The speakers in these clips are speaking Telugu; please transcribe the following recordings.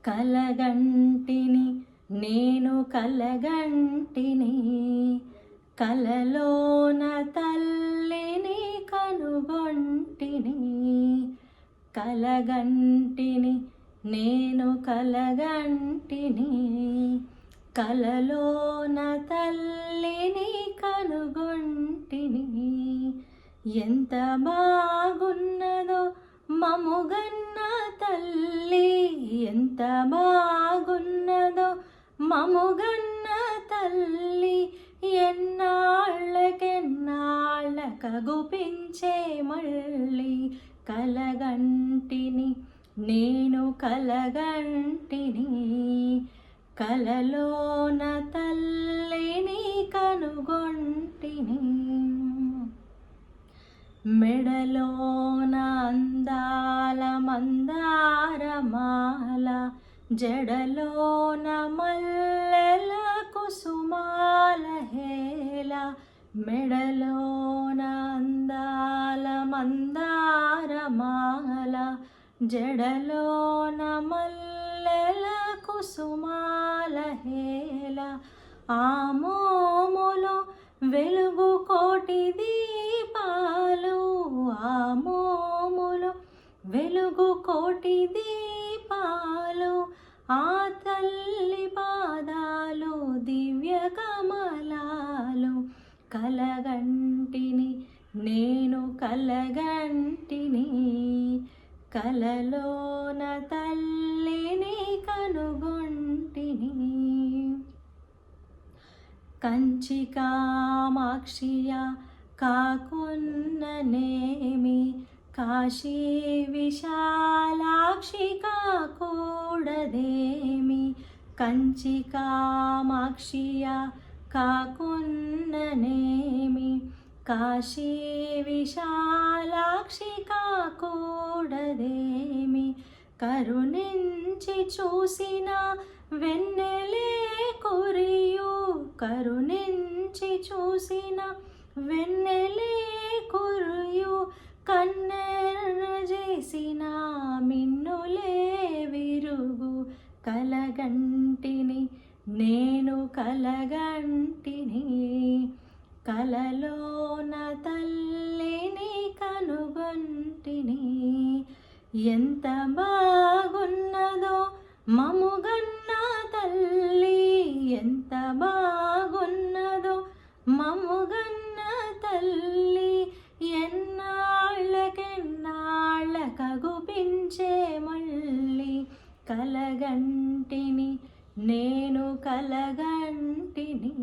కలగంటిని నేను కలగంటిని, కలలోన తల్లిని కనుగొంటిని. కలగంటిని నేను కలగంటిని, కలలోన తల్లిని కనుగొంటిని. ఎంత బాగున్నదో మముగన్న తల్లి, ఎంత బాగున్నదో మముగన్న తల్లి. ఎన్నాళ్ళకెన్నాళ్ళకగుపించే మళ్ళీ. కలగంటిని నేను కలగంటిని, కలలోన తల్లిని కనుగొంటిని. మెడలోన అందాల మందారమాల, జడలోన మల్లెల కుసుమాల హేళ. మెడలోన అందాల మందారమాల, జడలోన మల్లెల కుసుమాల హేళ. ఆ మోములో వెలుగు కోటి దీపాలు, ఆ మోములో వెలుగు కోటి దీపాలు. ఆ తల్లి పాదాలు దివ్య కమలాలు. కలగంటిని నేను కలగంటిని, కలలోన తల్లిని కనుగొంటిని. కంచి కామాక్షియా కాకున్ననేమి, కాశీ విశాలాక్షి కాకూడదేమి. కంచి కామాక్షియా కాకున్ననేమి, కాశీ విశాలాక్షి కాకూడదేమి. కరుణించి చూసిన వెన్నెలే కురియు, కరుణించి చూసిన వెన్నెలే కురియు. కన్నెర్ర చేసిన మిన్నులే విరుగు. కలగంటిని నేను కలగంటిని, కలలోన తల్లిని కనుగొంటిని. ఎంత బాగున్నదో మముగన్న తల్లి, ఎంత బాగున్నదో మముగన్న తల్లి. ఎన్నాళ్ళకెన్నాళ్ళకగుపించే మళ్ళీ. కలగంటిని నేను కలగంటిని,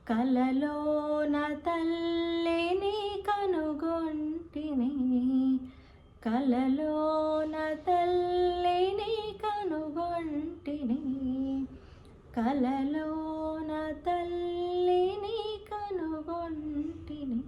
కలలోన తల్లిని కనుగొంటిని, కలలోన తల్లిని కనుగొంటిని, కలలోన తల్లిని కనుగొంటిని.